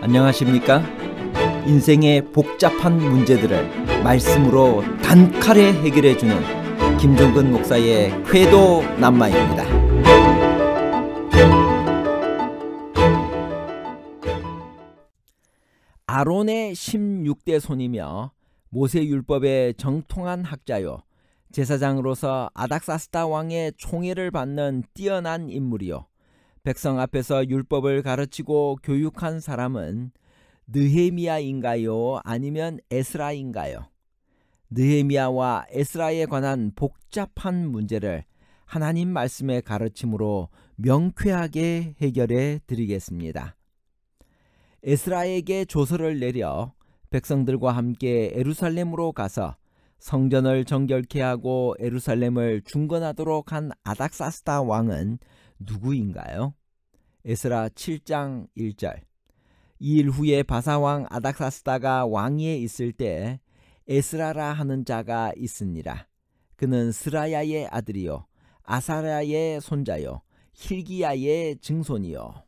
안녕하십니까? 인생의 복잡한 문제들을 말씀으로 단칼에 해결해주는 김종근 목사의 쾌도 남마입니다. 아론의 16대 손이며 모세율법의 정통한 학자요, 제사장으로서 아닥사스다 왕의 총애를 받는 뛰어난 인물이요, 백성 앞에서 율법을 가르치고 교육한 사람은 느헤미야인가요? 아니면 에스라인가요? 느헤미야와 에스라에 관한 복잡한 문제를 하나님 말씀의 가르침으로 명쾌하게 해결해 드리겠습니다. 에스라에게 조서를 내려 백성들과 함께 에루살렘으로 가서 성전을 정결케 하고 에루살렘을 중건하도록 한 아닥사스다 왕은 누구인가요? 에스라 7장 1절. 이 일 후에 바사왕 아닥사스다가 왕위에 있을 때 에스라라 하는 자가 있으니라. 그는 스라야의 아들이요, 아사랴의 손자요, 힐기야의 증손이요.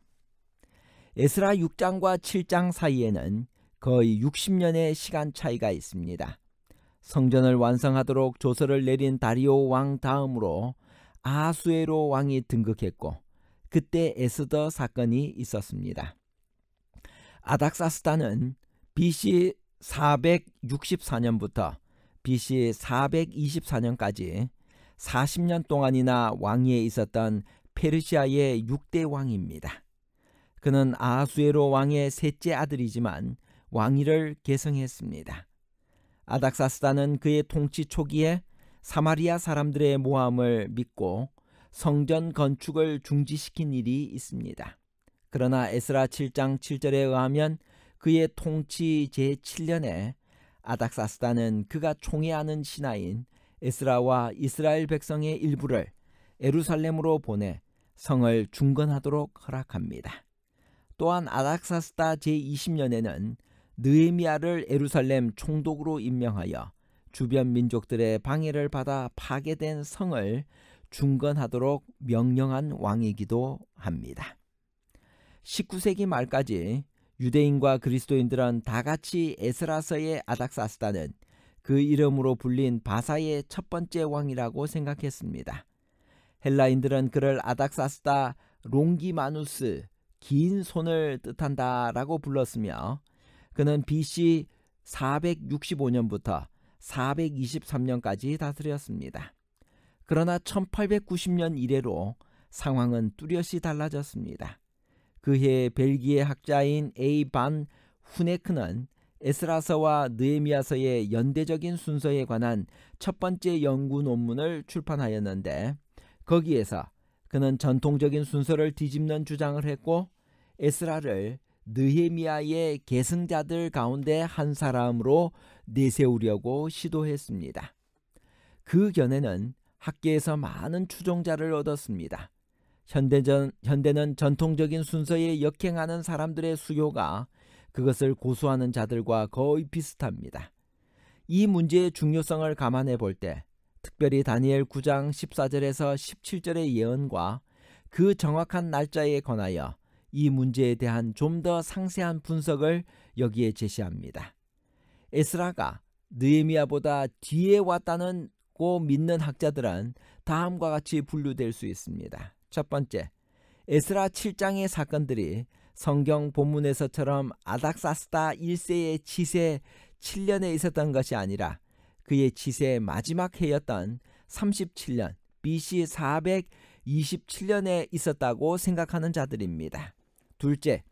에스라 6장과 7장 사이에는 거의 60년의 시간 차이가 있습니다. 성전을 완성하도록 조서를 내린 다리오 왕 다음으로 아하수에로 왕이 등극했고, 그때 에스더 사건이 있었습니다. 아닥사스다는 BC 464년부터 BC 424년까지 40년 동안이나 왕위에 있었던 페르시아의 6대 왕입니다. 그는 아하수에로 왕의 셋째 아들이지만 왕위를 계승했습니다. 아닥사스다는 그의 통치 초기에 사마리아 사람들의 모함을 믿고 성전 건축을 중지시킨 일이 있습니다. 그러나 에스라 7장 7절에 의하면 그의 통치 제7년에 아닥사스다는 그가 총애하는 신하인 에스라와 이스라엘 백성의 일부를 에루살렘으로 보내 성을 중건하도록 허락합니다. 또한 아닥사스다 제20년에는 느헤미야를 에루살렘 총독으로 임명하여 주변 민족들의 방해를 받아 파괴된 성을 중건하도록 명령한 왕이기도 합니다. 19세기 말까지 유대인과 그리스도인들은 다같이 에스라서의 아닥사스다는 그 이름으로 불린 바사의 첫 번째 왕이라고 생각했습니다. 헬라인들은 그를 아닥사스다 롱기마누스, 긴 손을 뜻한다라고 불렀으며, 그는 BC 465년부터 423년까지 다스렸습니다. 그러나 1890년 이래로 상황은 뚜렷이 달라졌습니다. 그해 벨기에 학자인 A. 반 후네크는 에스라서와 느헤미야서의 연대적인 순서에 관한 첫 번째 연구 논문을 출판하였는데, 거기에서 그는 전통적인 순서를 뒤집는 주장을 했고 에스라를 느헤미야의 계승자들 가운데 한 사람으로 내세우려고 시도했습니다. 그 견해는 학계에서 많은 추종자를 얻었습니다. 현대는 전통적인 순서에 역행하는 사람들의 수요가 그것을 고수하는 자들과 거의 비슷합니다. 이 문제의 중요성을 감안해 볼 때 특별히 다니엘 9장 14절에서 17절의 예언과 그 정확한 날짜에 관하여 이 문제에 대한 좀 더 상세한 분석을 여기에 제시합니다. 에스라가 느헤미야보다 뒤에 왔다는 고 믿는 학자들은 다음과 같이 분류될 수 있습니다. 첫 번째, 에스라 7장의 사건들이 성경 본문에서처럼 아닥사스다 1세의 치세 7년에 있었던 것이 아니라 그의 치세의 마지막 해였던 37년 BC 427년에 있었다고 생각하는 자들입니다. 둘째,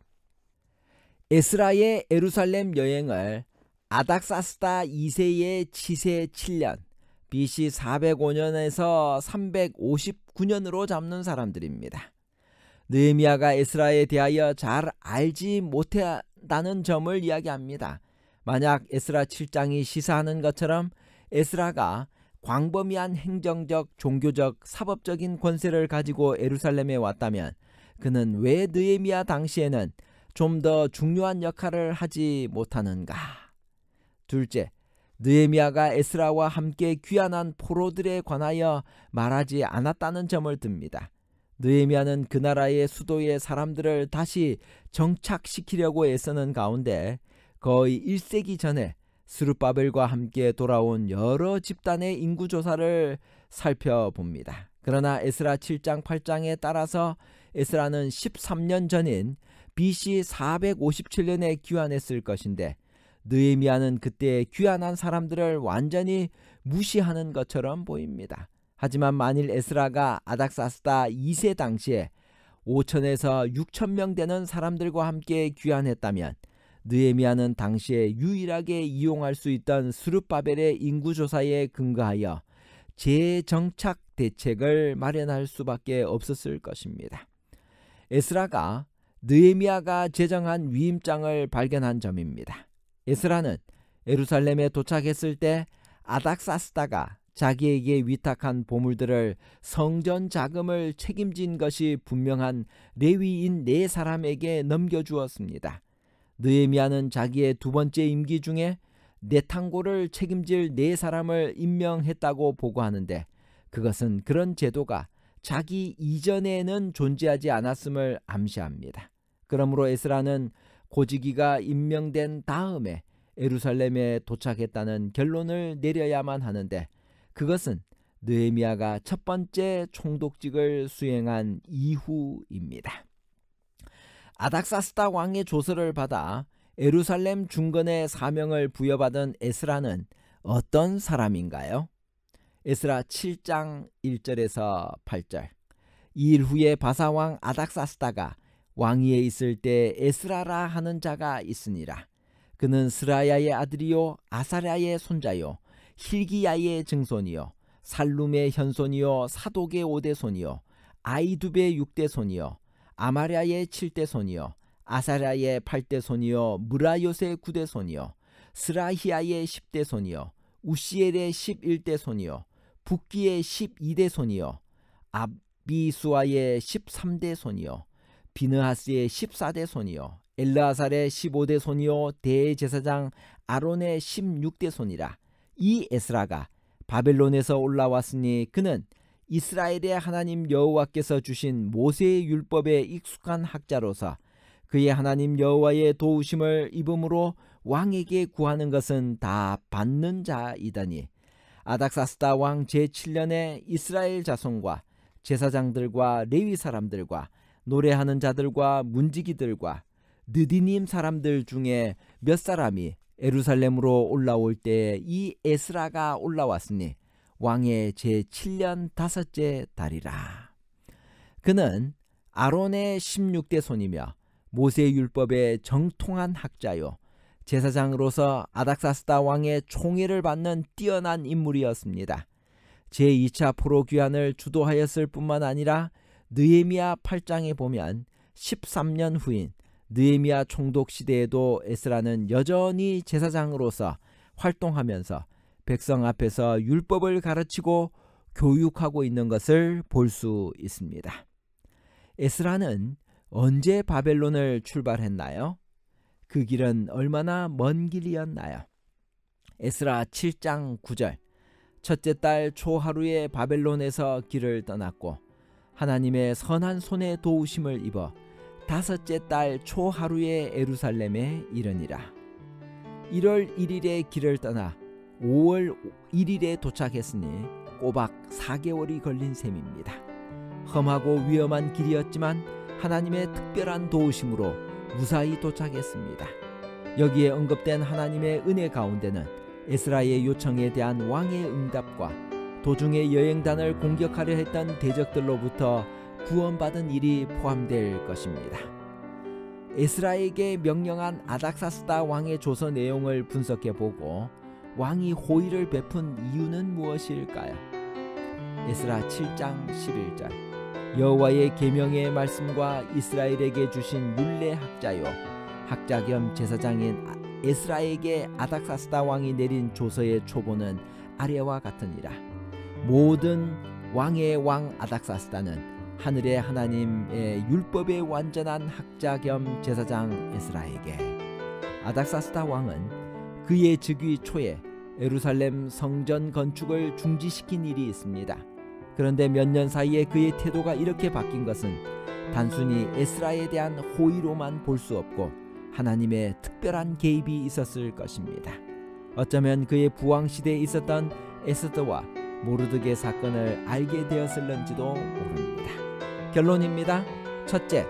에스라의 에루살렘 여행을 아닥사스다 2세의 치세 7년 BC 405년에서 359년으로 잡는 사람들입니다. 느헤미야가 에스라에 대하여 잘 알지 못한다는 점을 이야기합니다. 만약 에스라 7장이 시사하는 것처럼 에스라가 광범위한 행정적, 종교적, 사법적인 권세를 가지고 에루살렘에 왔다면 그는 왜 느헤미야 당시에는 좀 더 중요한 역할을 하지 못하는가? 둘째, 느헤미야가 에스라와 함께 귀환한 포로들에 관하여 말하지 않았다는 점을 듭니다. 느헤미야는 그 나라의 수도의 사람들을 다시 정착시키려고 애쓰는 가운데 거의 1세기 전에 스룹바벨과 함께 돌아온 여러 집단의 인구조사를 살펴봅니다. 그러나 에스라 7장 8장에 따라서 에스라는 13년 전인 BC 457년에 귀환했을 것인데 느헤미야는 그때 귀환한 사람들을 완전히 무시하는 것처럼 보입니다. 하지만 만일 에스라가 아닥사스다 2세 당시에 5천에서 6천 명 되는 사람들과 함께 귀환했다면 느헤미야는 당시에 유일하게 이용할 수 있던 스룹바벨의 인구조사에 근거하여 재정착 대책을 마련할 수밖에 없었을 것입니다. 에스라가 느헤미야가 제정한 위임장을 발견한 점입니다. 에스라는 예루살렘에 도착했을 때 아닥사스다가 자기에게 위탁한 보물들을 성전 자금을 책임진 것이 분명한 레위인 4사람에게 넘겨주었습니다. 느헤미야는 자기의 두 번째 임기 중에 내탕고를 책임질 4사람을 임명했다고 보고하는데 그것은 그런 제도가 자기 이전에는 존재하지 않았음을 암시합니다. 그러므로 에스라는 고지기가 임명된 다음에 예루살렘에 도착했다는 결론을 내려야만 하는데 그것은 느헤미야가 첫 번째 총독직을 수행한 이후입니다. 아닥사스다 왕의 조서를 받아 예루살렘 중건의 사명을 부여받은 에스라는 어떤 사람인가요? 에스라 7장 1절에서 8절. 이 일 후에 바사왕 아닥사스다가 왕위에 있을 때 에스라라 하는 자가 있으니라. 그는 스라야의 아들이요 아사랴의 손자요 힐기야의 증손이요 살룸의 현손이요 사독의 5대손이요 아이두베의 6대손이요 아마랴의 7대손이요 아사랴의 8대손이요 무라요의 9대손이요 스라히야의 10대손이요 우시엘의 11대손이요 붓기의 12대손이요 아비수아의 13대손이요 비느하스의 14대손이요 엘르아살의 15대손이요 대제사장 아론의 16대손이라. 이 에스라가 바벨론에서 올라왔으니 그는 이스라엘의 하나님 여호와께서 주신 모세의 율법에 익숙한 학자로서 그의 하나님 여호와의 도우심을 입음으로 왕에게 구하는 것은 다 받는 자이더니 아닥사스다 왕 제7년에 이스라엘 자손과 제사장들과 레위 사람들과 노래하는 자들과 문지기들과 느디님 사람들 중에 몇 사람이 예루살렘으로 올라올 때 이 에스라가 올라왔으니 왕의 제7년 5째 달이라. 그는 아론의 16대 손이며 모세율법의 정통한 학자요 제사장으로서 아닥사스다 왕의 총애를 받는 뛰어난 인물이었습니다. 제2차 포로 귀환을 주도하였을 뿐만 아니라 느헤미야 8장에 보면 13년 후인 느헤미야 총독 시대에도 에스라는 여전히 제사장으로서 활동하면서 백성 앞에서 율법을 가르치고 교육하고 있는 것을 볼 수 있습니다. 에스라는 언제 바벨론을 출발했나요? 그 길은 얼마나 먼 길이었나요? 에스라 7장 9절. 첫째 달 초하루에 바벨론에서 길을 떠났고 하나님의 선한 손에 도우심을 입어 5째 달 초하루에 예루살렘에 이르니라. 1월 1일에 길을 떠나 5월 1일에 도착했으니 꼬박 4개월이 걸린 셈입니다. 험하고 위험한 길이었지만 하나님의 특별한 도우심으로 무사히 도착했습니다. 여기에 언급된 하나님의 은혜 가운데는 에스라의 요청에 대한 왕의 응답과 도중에 여행단을 공격하려 했던 대적들로부터 구원받은 일이 포함될 것입니다. 에스라에게 명령한 아닥사스다 왕의 조서 내용을 분석해보고 왕이 호의를 베푼 이유는 무엇일까요? 에스라 7장 11절. 여호와의 계명의 말씀과 이스라엘에게 주신 율례 학자요 학자 겸 제사장인 에스라에게 아닥사스다 왕이 내린 조서의 초보는 아래와 같으니라. 모든 왕의 왕 아닥사스다는 하늘의 하나님의 율법의 완전한 학자 겸 제사장 에스라에게 아닥사스다 왕은 그의 즉위 초에 예루살렘 성전 건축을 중지시킨 일이 있습니다. 그런데 몇 년 사이에 그의 태도가 이렇게 바뀐 것은 단순히 에스라에 대한 호의로만 볼 수 없고 하나님의 특별한 개입이 있었을 것입니다. 어쩌면 그의 부왕 시대에 있었던 에스더와 모르드게 사건을 알게 되었을런지도 모릅니다. 결론입니다. 첫째,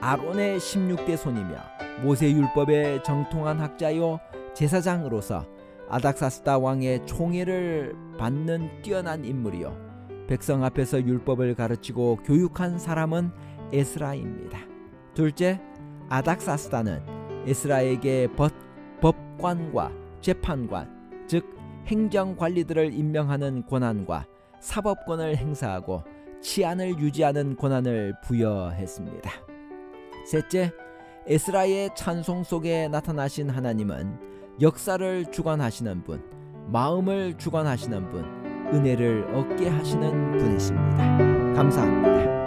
아론의 16대 손이며 모세율법에 정통한 학자요 제사장으로서 아닥사스다 왕의 총애를 받는 뛰어난 인물이요 백성 앞에서 율법을 가르치고 교육한 사람은 에스라입니다. 둘째, 아닥사스다는 에스라에게 법관과 재판관, 즉 행정관리들을 임명하는 권한과 사법권을 행사하고 치안을 유지하는 권한을 부여했습니다. 셋째, 에스라의 찬송 속에 나타나신 하나님은 역사를 주관하시는 분, 마음을 주관하시는 분, 은혜를 얻게 하시는 분이십니다. 감사합니다.